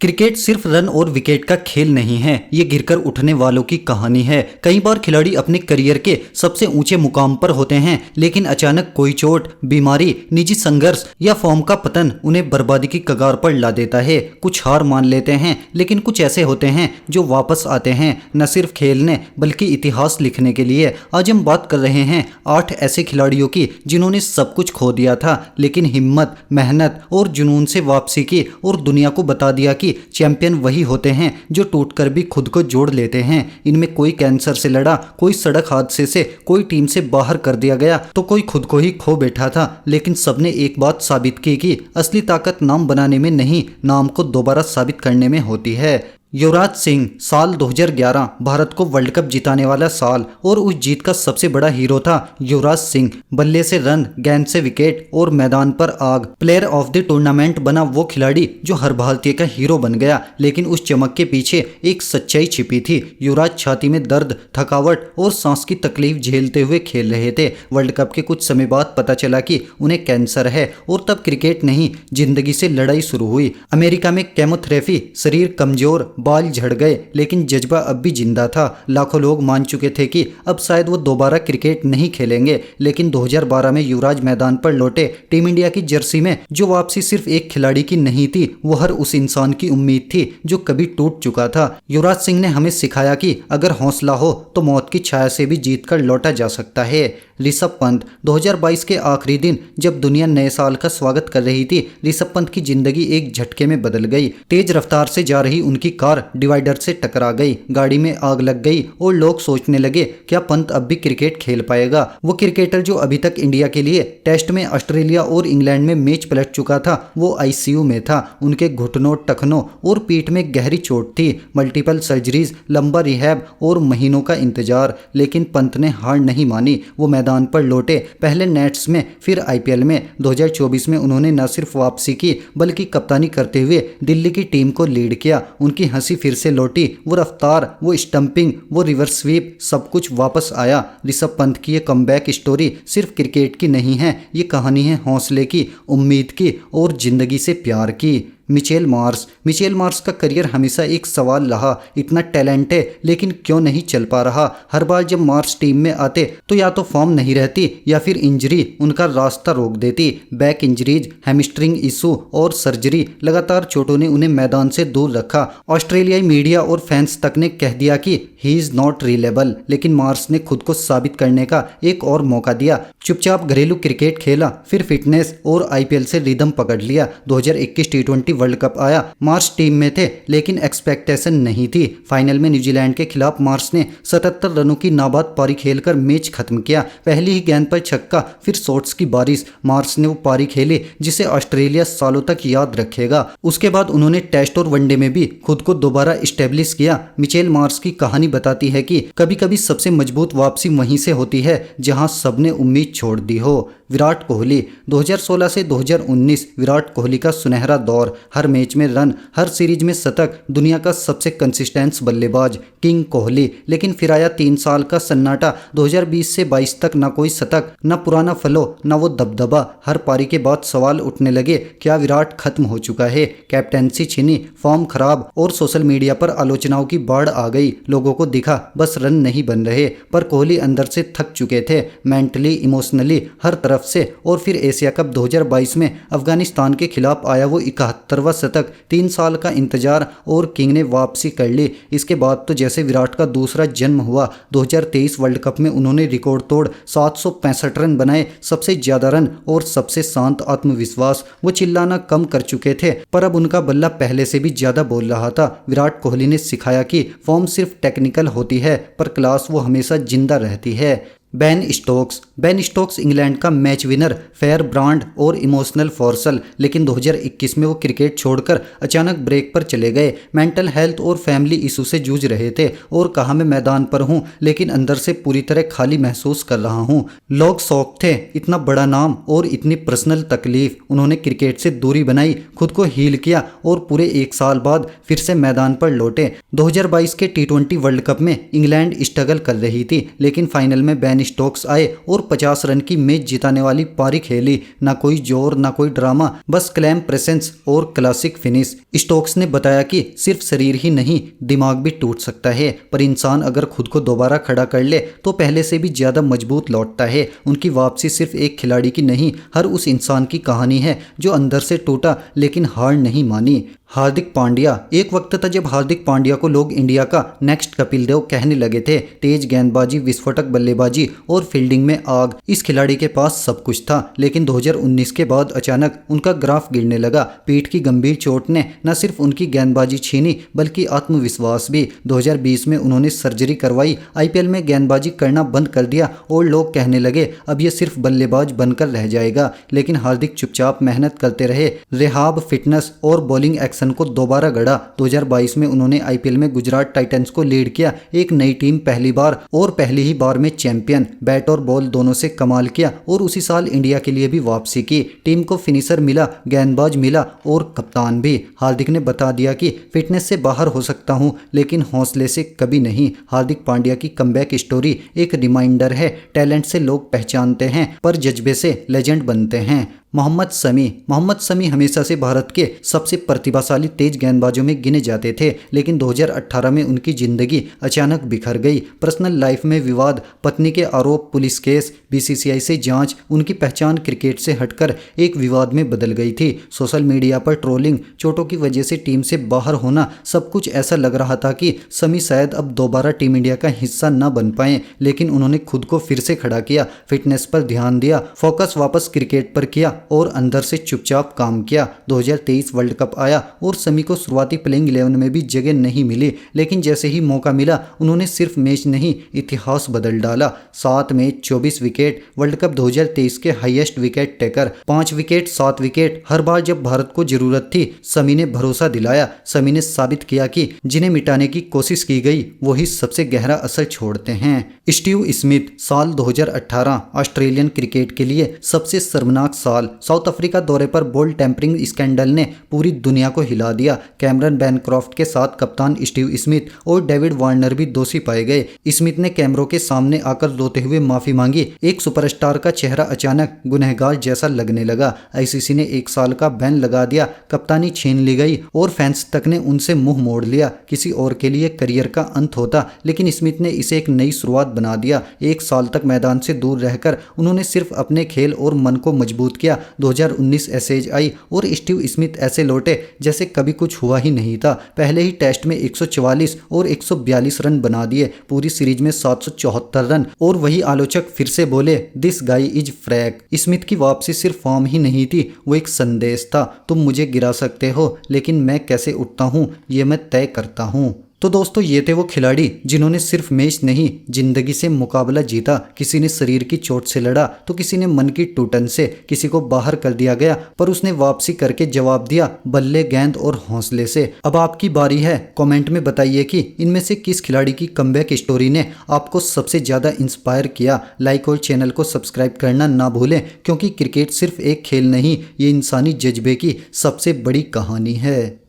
Cricket सिर्फ run और wicket का खेल नहीं है, ये गिरकर उठने वालों की कहानी है। कई बार खिलाड़ी अपने करियर के सबसे ऊंचे मुकाम पर होते हैं, लेकिन अचानक कोई चोट, बीमारी, निजी संघर्ष या फॉर्म का पतन उन्हें बर्बादी की कगार पर ला देता है। कुछ हार मान लेते हैं, लेकिन कुछ ऐसे होते हैं जो वापस आते हैं, न सिर्फ खेलने बल्कि इतिहास लिखने के लिए। आज हम बात कर रहे हैं 8 ऐसे खिलाड़ियों की जिन्होंने सब कुछ खो दिया था, लेकिन हिम्मत, मेहनत और जुनून से वापसी की और दुनिया को बता दिया कि चैंपियन वही होते हैं जो टूटकर भी खुद को जोड़ लेते हैं। इनमें कोई कैंसर से लड़ा, कोई सड़क हादसे से, कोई टीम से बाहर कर दिया गया, तो कोई खुद को ही खो बैठा था। लेकिन सबने एक बात साबित की कि असली ताकत नाम बनाने में नहीं, नाम को दोबारा साबित करने में होती है। युवराज सिंह साल 2011 भारत को वर्ल्ड कप जिताने वाला साल, और उस जीत का सबसे बड़ा हीरो था युवराज सिंह। बल्ले से रन, गेंद से विकेट और मैदान पर आग। प्लेयर ऑफ द टूर्नामेंट बना वो खिलाड़ी जो हर भारतीय का हीरो बन गया। लेकिन उस चमक के पीछे एक सच्चाई छिपी थी। युवराज छाती में दर्द, थकावट और सांस की तकलीफ झेलते हुए खेल रहे थे। वर्ल्ड कप के कुछ समय बाद पता चला कि उन्हें कैंसर है, और तब क्रिकेट नहीं, जिंदगी से लड़ाई शुरू हुई। अमेरिका में केमोथेरेपी, शरीर कमजोर, बाल झड़ गए, लेकिन जज्बा अब भी जिंदा था। लाखों लोग मान चुके थे कि अब शायद वो दोबारा क्रिकेट नहीं खेलेंगे, लेकिन 2012 में युवराज मैदान पर लौटे, टीम इंडिया की जर्सी में। जो वापसी सिर्फ एक खिलाड़ी की नहीं थी, वो हर उस इंसान की उम्मीद थी जो कभी टूट चुका था। युवराज सिंह ने हमें सिखाया कि अगर हौसला हो तो मौत की छाया से भी जीत कर लौटा जा सकता है। ऋषभ पंत 2022 के आखिरी दिन जब दुनिया नए साल का स्वागत कर रही थी, ऋषभ पंत की जिंदगी एक झटके में बदल गई। तेज रफ्तार से जा रही उनकी कार डिवाइडर से टकरा गई, गाड़ी में आग लग गई और लोग सोचने लगे क्या पंत अब भी क्रिकेट खेल पाएगा। वो क्रिकेटर जो अभी तक इंडिया के लिए टेस्ट में ऑस्ट्रेलिया और इंग्लैंड में मैच पलट चुका था, वो आईसीयू में था। उनके घुटनों, टखनों और पीठ में गहरी चोट थी, मल्टीपल सर्जरीज, लंबा रिहैब और महीनों का इंतजार। लेकिन पंत ने हार नहीं मानी। वो मैदान पर लौटे, पहले नेट्स में, फिर आईपीएल में। 2024 में उन्होंने न सिर्फ वापसी की बल्कि कप्तानी करते हुए दिल्ली की टीम को लीड किया। उनकी हंसी फिर से लौटी, वो रफ्तार, वो स्टंपिंग, वो रिवर्स स्वीप, सब कुछ वापस आया। ऋषभ पंत की ये कमबैक स्टोरी सिर्फ क्रिकेट की नहीं है, ये कहानी है हौसले की, उम्मीद की और जिंदगी से प्यार की। मिचेल मार्श का करियर हमेशा एक सवाल रहा। इतना टैलेंट है, लेकिन क्यों नहीं चल पा रहा। हर बार जब मार्श टीम में आते तो या तो फॉर्म नहीं रहती या फिर इंजरी उनका रास्ता रोक देती। बैक इंजरीज, हैमस्ट्रिंग इशू और सर्जरी, लगातार चोटों ने उन्हें मैदान से दूर रखा। ऑस्ट्रेलियाई मीडिया और फैंस तक ने कह दिया कि ही इज नॉट रिलेबल, लेकिन मार्श ने खुद को साबित करने का एक और मौका दिया। चुपचाप घरेलू क्रिकेट खेला, फिर फिटनेस और आईपीएल से रिदम पकड़ लिया। 2021 टी20 वर्ल्ड कप आया, मार्श टीम में थे, लेकिन एक्सपेक्टेशन नहीं थी। फाइनल में न्यूजीलैंड के खिलाफ मार्श ने 77 रनों की नाबाद पारी खेलकर मैच खत्म किया। पहली ही गेंद पर छक्का, फिर शॉट्स की बारिश। मार्श ने वो पारी खेली जिसे ऑस्ट्रेलिया सालों तक याद रखेगा। उसके बाद उन्होंने टेस्ट और वनडे में भी खुद को दोबारा स्टेब्लिश किया। मिचेल मार्श की कहानी बताती है कि कभी कभी सबसे मजबूत वापसी वहीं से होती है जहां सबने उम्मीद छोड़ दी हो। विराट कोहली 2016 से 2019 विराट कोहली का सुनहरा दौर। हर मैच में रन, हर सीरीज में शतक, दुनिया का सबसे कंसिस्टेंट बल्लेबाज, किंग कोहली। लेकिन फिर आया 3 साल का सन्नाटा। 2020 से 22 तक ना कोई शतक, ना पुराना फलो, ना वो दबदबा। हर पारी के बाद सवाल उठने लगे, क्या विराट खत्म हो चुका है। कैप्टेंसी छिनी, फॉर्म खराब और सोशल मीडिया पर आलोचनाओं की बाढ़ आ गई। लोगों को दिखा बस रन नहीं बन रहे, पर कोहली अंदर से थक चुके थे, मेंटली, इमोशनली, हर तरफ से। और फिर एशिया कप 2022 में अफगानिस्तान के खिलाफ आया वो 71वां शतक। 3 साल का इंतजार और किंग ने वापसी कर ली। इसके बाद तो जैसे विराट का दूसरा जन्म हुआ। 2023 वर्ल्ड कप में उन्होंने रिकॉर्ड तोड़ 765 रन बनाए, सबसे ज्यादा रन और सबसे शांत आत्मविश्वास। वो चिल्लाना कम कर चुके थे, पर अब उनका बल्ला पहले से भी ज्यादा बोल रहा था। विराट कोहली ने सिखाया कि फॉर्म सिर्फ टेक्निकल होती है, पर क्लास वो हमेशा जिंदा रहती है। बेन स्टोक्स इंग्लैंड का मैच विनर, फेयर ब्रांड और इमोशनल फोर्सल। लेकिन 2021 में वो क्रिकेट छोड़कर अचानक ब्रेक पर चले गए। मेंटल हेल्थ और फैमिली इशू से जूझ रहे थे और कहा मैं मैदान पर हूँ, लेकिन अंदर से पूरी तरह खाली महसूस कर रहा हूँ। लोग शौक थे, इतना बड़ा नाम और इतनी पर्सनल तकलीफ। उन्होंने क्रिकेट से दूरी बनाई, खुद को हील किया और पूरे 1 साल बाद फिर से मैदान पर लौटे। 2022 के टी20 वर्ल्ड कप में इंग्लैंड स्ट्रगल कर रही थी, लेकिन फाइनल में बेन बेन स्टोक्स आए और 50 रन की मैच जिताने वाली पारी खेली। ना कोई जोर ना कोई ड्रामा, बस क्लैम प्रेजेंस और क्लासिक फिनिश। स्टोक्स ने बताया कि सिर्फ शरीर ही नहीं दिमाग भी टूट सकता है, पर इंसान अगर खुद को दोबारा खड़ा कर ले तो पहले से भी ज्यादा मजबूत लौटता है। उनकी वापसी सिर्फ एक खिलाड़ी की नहीं, हर उस इंसान की कहानी है जो अंदर से टूटा लेकिन हार नहीं मानी। हार्दिक पांड्या। एक वक्त था जब हार्दिक पांड्या को लोग इंडिया का नेक्स्ट कपिल देव कहने लगे थे। तेज गेंदबाजी, विस्फोटक बल्लेबाजी और फील्डिंग में आग, इस खिलाड़ी के पास सब कुछ था। लेकिन 2019 के बाद अचानक उनका ग्राफ गिरने लगा। पीठ की गंभीर चोट ने न सिर्फ उनकी गेंदबाजी छीनी बल्कि आत्मविश्वास भी। 2020 में उन्होंने सर्जरी करवाई, आईपीएल में गेंदबाजी करना बंद कर दिया और लोग कहने लगे अब ये सिर्फ बल्लेबाज बनकर रह जाएगा। लेकिन हार्दिक चुपचाप मेहनत करते रहे, रिहाब, फिटनेस और बॉलिंग को दोबारा गढ़ा। 2022 में उन्होंने आईपीएल में गुजरात टाइटंस को लीड किया, एक नई टीम पहली ही बार में चैंपियन। बैट और बॉल दोनों से कमाल किया और उसी साल इंडिया के लिए भी वापसी की। टीम को फिनिशर मिला, गेंदबाज मिला और कप्तान भी। हार्दिक ने बता दिया कि फिटनेस से बाहर हो सकता हूं लेकिन हौसले से कभी नहीं। हार्दिक पांड्या की कमबैक स्टोरी एक रिमाइंडर है, टैलेंट से लोग पहचानते हैं पर जज्बे से लेजेंड बनते हैं। मोहम्मद शमी हमेशा से भारत के सबसे प्रतिभाशाली तेज गेंदबाजों में गिने जाते थे, लेकिन 2018 में उनकी जिंदगी अचानक बिखर गई। पर्सनल लाइफ में विवाद, पत्नी के आरोप, पुलिस केस, बीसीसीआई से जांच, उनकी पहचान क्रिकेट से हटकर एक विवाद में बदल गई थी। सोशल मीडिया पर ट्रोलिंग, चोटों की वजह से टीम से बाहर होना, सब कुछ ऐसा लग रहा था कि शमी शायद अब दोबारा टीम इंडिया का हिस्सा न बन पाए। लेकिन उन्होंने खुद को फिर से खड़ा किया, फिटनेस पर ध्यान दिया, फोकस वापस क्रिकेट पर किया और अंदर से चुपचाप काम किया। 2023 वर्ल्ड कप आया और शमी को शुरुआती प्लेइंग 11 में भी जगह नहीं मिली, लेकिन जैसे ही मौका मिला उन्होंने सिर्फ मैच नहीं इतिहास बदल डाला। 7 मैच 24 विकेट, वर्ल्ड कप 2023 के highest wicket taker, 5 wicket 7 wicket. हर बार जब भारत को जरूरत थी शमी ने भरोसा दिलाया। शमी ने साबित किया कि जिन्हें मिटाने की कोशिश की गई वही सबसे गहरा असर छोड़ते हैं। Steve Smith. साल 2018 ऑस्ट्रेलियन क्रिकेट के लिए सबसे शर्मनाक साल। साउथ अफ्रीका दौरे पर बॉल टेम्परिंग स्कैंडल ने पूरी दुनिया को हिला दिया। कैमरन बैनक्रॉफ्ट के साथ कप्तान स्टीव स्मिथ और डेविड वार्नर भी दोषी पाए गए। स्मिथ ने कैमरों के सामने आकर रोते हुए माफी मांगी। एक सुपरस्टार का चेहरा अचानक गुनहगार जैसा लगने लगा। आईसीसी ने 1 साल का बैन लगा दिया, कप्तानी छीन ली गई और फैंस तक ने उनसे मुंह मोड़ लिया। किसी और के लिए करियर का अंत होता, लेकिन स्मिथ ने इसे एक नई शुरुआत बना दिया। 1 साल तक मैदान से दूर रहकर उन्होंने सिर्फ अपने खेल और मन को मजबूत किया। 2019 एसेज आई और स्टीव स्मिथ ऐसे लौटे जैसे कभी कुछ हुआ ही नहीं था। पहले ही टेस्ट में 144 और 142 रन बना दिए, पूरी सीरीज में 774 रन। और वही आलोचक फिर से बोले, दिस गाय इज फ्रैक। स्मिथ की वापसी सिर्फ फॉर्म ही नहीं थी, वो एक संदेश था। तुम मुझे गिरा सकते हो लेकिन मैं कैसे उठता हूँ ये मैं तय करता हूँ। तो दोस्तों ये थे वो खिलाड़ी जिन्होंने सिर्फ मैच नहीं जिंदगी से मुकाबला जीता। किसी ने शरीर की चोट से लड़ा तो किसी ने मन की टूटन से। किसी को बाहर कर दिया गया पर उसने वापसी करके जवाब दिया, बल्ले, गेंद और हौसले से। अब आपकी बारी है, कमेंट में बताइए कि इनमें से किस खिलाड़ी की कमबैक स्टोरी ने आपको सबसे ज़्यादा इंस्पायर किया। लाइक और चैनल को सब्सक्राइब करना ना भूलें, क्योंकि क्रिकेट सिर्फ एक खेल नहीं, ये इंसानी जज्बे की सबसे बड़ी कहानी है।